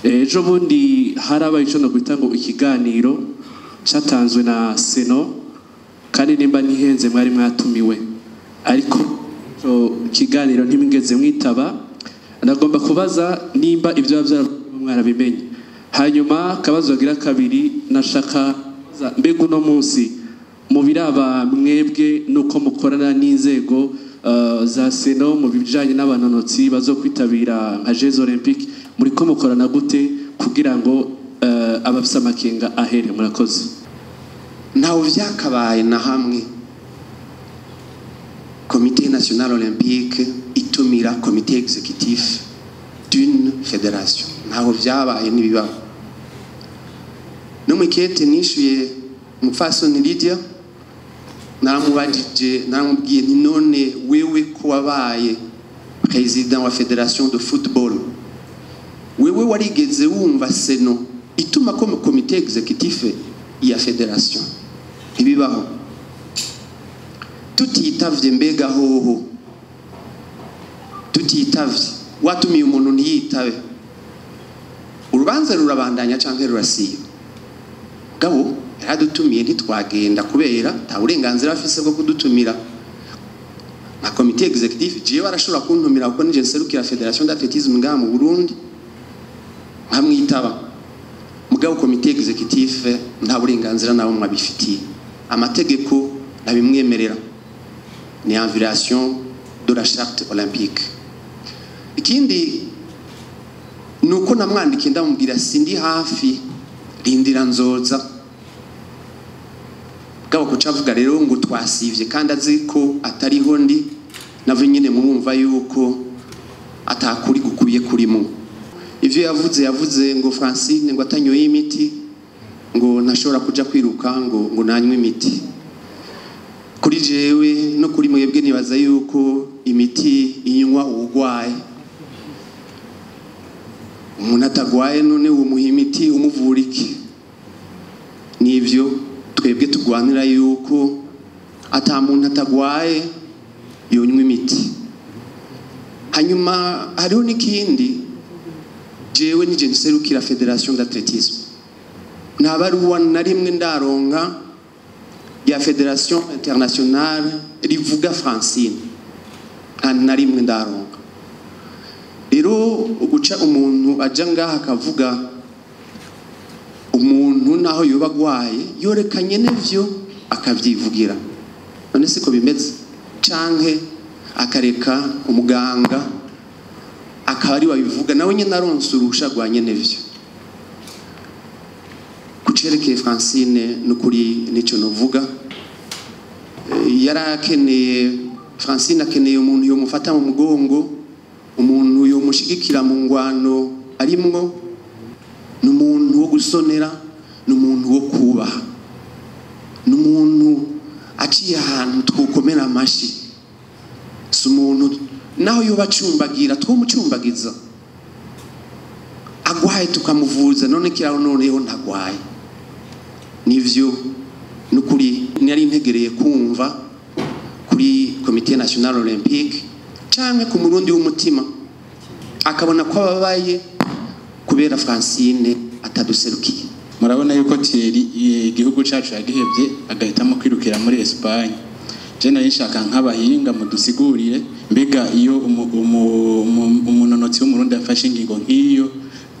ejo bundi harabaye ico no kwita ngo ikiganiro cyatanzwe na Seno kandi nimba ntihenze mwari mwatumiwe ariko kiganiro ntimwigeze mwitaba. Ndagomba kubaza nimba ivyo mwarabimenye. Hanyuma kabazo agira kabiri nashaka mbega uno munsi mu biraba mwebwe nuko mukorana n'inzego za Seno mu bijanye n'abanonotsi bazokwitabira nka Jeux Olympiques muri ko mukorana gute kugira ngo abafisa makenga ahere? Murakoze. Ntaho vyakabaye na hamwe Comité national olympique itumira comité exécutif d'une fédération. Ntaho vyabaye nibibaho. No mwikete nishuye umufasoni Lydia naramubajije naramubwiye nti none wewe ko wabaye président wa fédération de football, wewe warigeze wumva Seno ituma ko mu comité exécutif ya fédération? Ibibaho. Tutitavye mbega hoho, tutitavye watumiye umuntu ntiyitabe, urubanza rurabandanya canke rurasiba? Gabo yaradutumiye ntitwagenda kubera ta uburenganzira afise bwo kudutumira. Na comité exécutif jewe arashobora kuntumira kuko nije nserukira Fédération d'athlétisme ngaha mu Burundi nkamwitaba, mugabo comité exécutif nta burenganzira nabo mwabifitiye, amategeko nabimwemerera, ni en violation de la charte olympique. Ikindi nuko namwandike ndamubwira sindi hafi, rindira nzoza. Gabo kucavuga rero ngo twasivye kandi aziko atariho ndi, navyo nyene murumva yuko atakuri gukuye kurimo. Ivyo yavuze ngo Francine ngo atanyoye imiti ngo ntashobora kuja kwiruka ngo nanywe imiti. Kuri jewe no kuri mwebwe nibaza yuko imiti inywa ubugwaye. Umuntu atagwaye none uwo muha imiti umuvura iki? Nivyo twebwe tugwanira yuko ata muntu atagwaye yonywa imiti. Hanyuma hariho n'ikindi, jewe nije nserukira Fédération d'athlétisme, nabaruwa na rimwe ndaronka ya Fédération internationale rivuga Francine, na rimwe ndaronka. Rero uguca umuntu aja ngaha akavuga umuntu naho yoba agwaye yorekanye n'ivyo akavyivugira, none siko bimeze? Canke akareka umuganga akaba ari wabivuga nawe nyene aronse urusha rwanye n'ivyo. Kucerekeye Francine nukuri nico novuga, yarakeneye Francine akeneye umuntu yomufata mu mugongo, umuntu yomushigikira mu ngwano arimwo, n'umuntu wo gusonera, n'umuntu wo kubaha, n'umuntu aciye ahantu twokomera amashi. Si umuntu naho yoba acumbagira twomucumbagiza, agwaye tukamuvuza none kiraho noneho ntagwaye. Nivyo nukuri nari integereye kumva kuri Comité national olympique canke ku murundi w'umutima akabona ko ababaye kubera Francine ataduserukiye. Murabona yuko Thierry igihugu cacu yagihebye agahitamo kwirukira muri Espagne. Je nari nshaka nk'abahinga mudusigurire mbega iyo umunonotsi w'umurundi afashe ingingo nk'iyo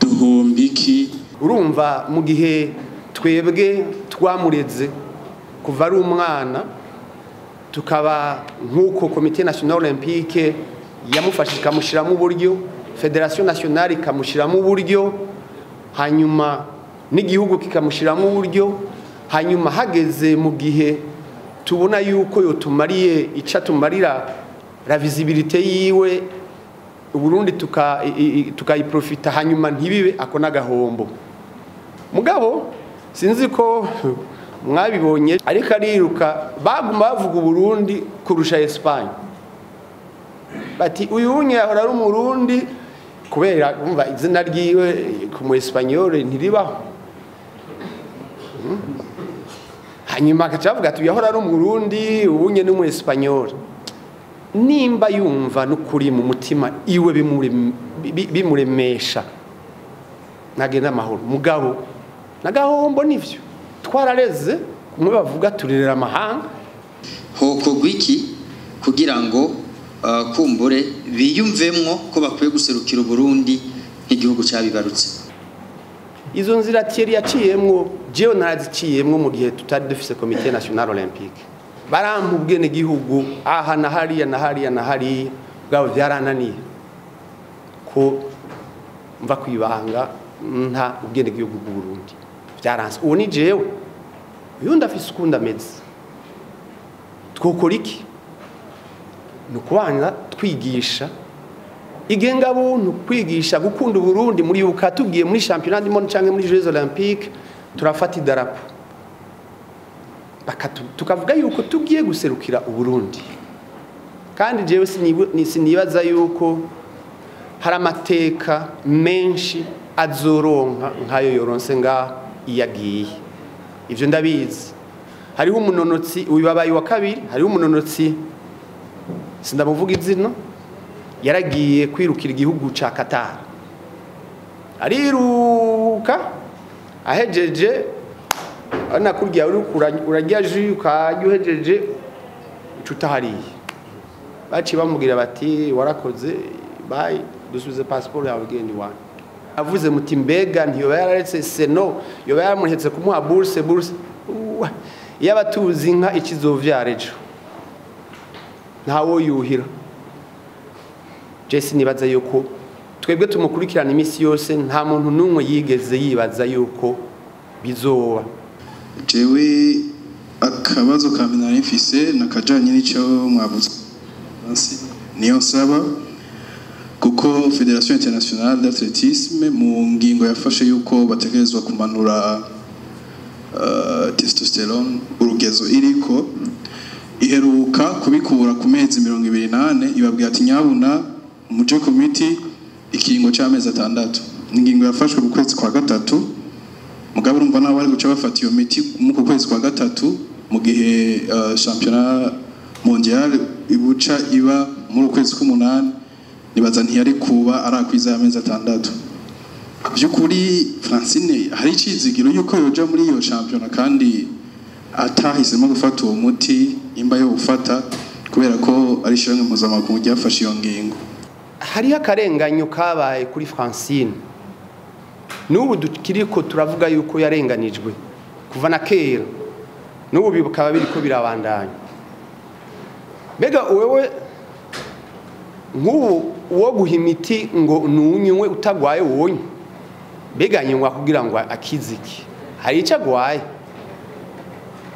duhombiki? Urumva mu gihe twebwe twamureze kuva ari umwana, tukaba nk'uko Comité national olympique yamufashije ikamushiramo uburyo, Fédération nationale ikamushiramo uburyo, hanyuma n'igihugu kikamushiramo uburyo, hanyuma hageze mu gihe tubona yuko yotumariye ica tumarira la visibilité yiwe Uburundi tukayiprofita, hanyuma ntibibe ako n'agahombo. Mugabo sinzi ko mwabibonye ariko ariruka baguma bavuga Uburundi kurusha Espagne, bati uyu unye ahora ari umurundi kubera umva izina ryiwe ku mu Espanyol ntiribaho. Hanyuma akacavuga ati yahora ari umurundi ubunye n'umu Espanyol. Nimba yumva n'ukuri mu mutima iwe bimuremesha ntagenda amahoro mugabo nagahombo nivyo twarareze kumwe bavuga turerera amahanga hokogwa iki kugira ngo kumbure biyumvemwo ko bakwiye guserukira Uburundi nk'igihugu cyabibarutse. Izo nzira Thierry yaciyemwo jewe naraziciyemwo mu gihe tutari dufise Comité National Olympique barampa ubwenegihugu aha na hariya bwabo byarananiye ko mva kwibanga nta ubwenegihugu bw'u Burundi byaranse uwo ni jewe uyu ndafise ukunda meze twokora iki nukubanza twigisha igenga buntu kwigisha gukunda Burundi muri yuka tugiye muri championnat du monde canke muri Jeux Olympiques turafata idarapo tukavuga yuko tugiye guserukira Uburundi kandi jewe sinibaza yuko hari amateka menshi azoronka nkayo yoronse nga iyagiye ivyo ndabizi hariho umunonotsi wibabaye wa kabiri hariho umunonotsi sindamuvuga izina yaragiye kwirukira igihugu ca Qatar ariruka ahejeje ana kurya urajya ju ukajya cutahariye baci bamubwira bati warakoze bye dusubize passport yawe genda iwanyu avuze muti mbega ntiyo yararetse seno yo yaramuhetse kumuha bourse yabatuzi inka ikizovyarejo ntawo yuhira Jesse nibaza yuko twebwe tumukurikirana imisi yose nta muntu numwe yigeze yibaza yuko bizoba jewe akabazo kamenari mfise nakajanye n'ico mwavuze niyo saba kuko Fédération internationale d'athlétisme mu ngingo yafashe yuko bategerezwa kumanura testosterone urugezo iriko iheruka kubikura ku mezi 28 ibabwira ati nyabuna muje ku miti ikingo cy'amezi 6 ingingo yafashwe mu kwezi kwa gatatu mugabo urumva naho bari guca bafata iyo miti mu kwezi kwa gatatu mu gihe championnat mondial ibuca iba mu kwezi k'umunani nibaza ntiyari kuba arakwiza amezi 6 byukuri Francine hari icizigiro yuko yoja muri iyo championnat kandi atahisemo gufata uwo muti imba yo gufata kubera ko ari shirange mpuzamakungu ryafashe iyo ngingo hari akarenganyo kabaye kuri Francine n'ubu dukiriko turavuga yuko yarenganijwe kuva na kera n'ubu bikaba biriko birabandanya mbega wewe nk'ubu uwo guha imiti ngo nunywe utagwaye wonye mbega nywa kugira ngo akiziki hari icyo agwaye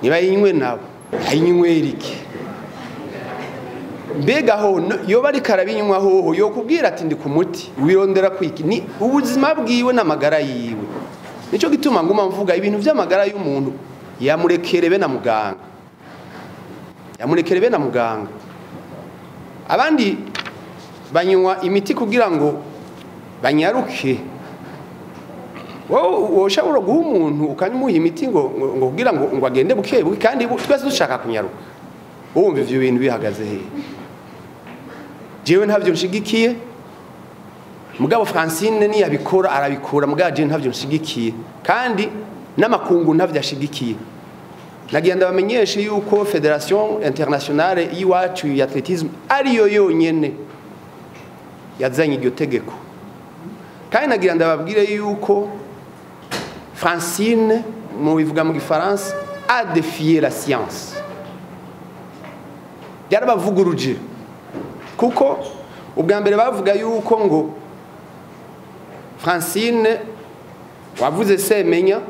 niba yinywe nabo ayinywera iki mbega ho yo bari karabinywa ho yo kubwira ati ndi ku muti wirondera kwiki ni ubuzima bwiwe n'amagara yiwe nico gituma nguma mvuga ibintu by'amagara y'umuntu yamurekerebe na muganga abandi banywa imiti kugira ngo banyaruke woshobora guha umuntu ukanyumuha imiti ngo kugira ngo agende buke kandi twese dushaka kunyaruka wumva ivyo bintu bihagaze he jewe ntavyo nshigikiye mugabo Francine ni yabikora arabikora mugabo jewe ntavyo nshigikiye kandi n'amakungu ntavyo ashigikiye nagenda bamenyeshe yuko Fédération internationale y'iwacu y'athlétisme ariyo yonyene yazanye iryo tegeko kandi nagira ndababwire yuko Francine mu bivuga mu gifaransa a défié la science byarabavuguruje kuko ubwa mbere bavuga yuko ngo Francine wavuze semenya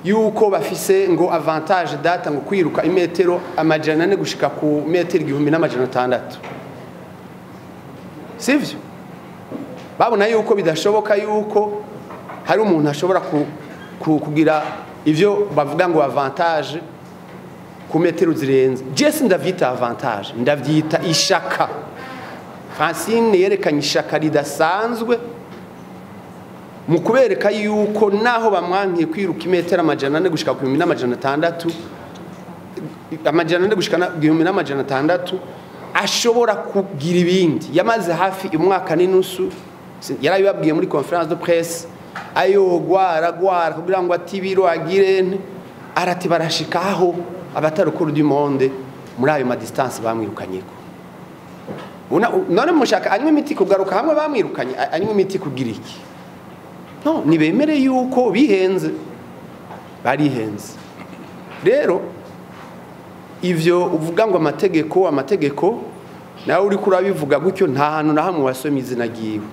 yuko bafise ngo avantage data ngo kwiruka imetero amajana 4 gushika ku metero 1600 sivyo babona yuko bidashoboka yuko hari umuntu ashobora kugira ivyo bavuga ngo avantage ku metero zirenze Jesse ndavyita avantage ndavyita ishaka Francine yerekanye ishaka ridasanzwe mu kubereka yuko naho bamwankiye kwiruka imetero amajana 4 gushika ku 1600 amajana 4 gushika 1600 ashobora kugira ibindi yamaze hafi umwaka n'inusu yarabibabwiye muri conference de presse ayogwara kugira ngo atibiro agire arati barashikaho abatarukuru du monde muri ayo ma distance bamwirukanyeko none mushaka anywe imiti kugaruka hamwe bamwirukanye anywe imiti kugira iki no nibemere yuko bihenze barihenze rero ivyo uvuga ngo amategeko nawe uri kurabivuga gutyo nta hantu na hamwe wasoma izina giwe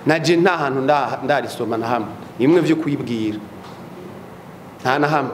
naje nta hantu ndarisoma na hamwe nimwe vyo kwibwira nta na hamwe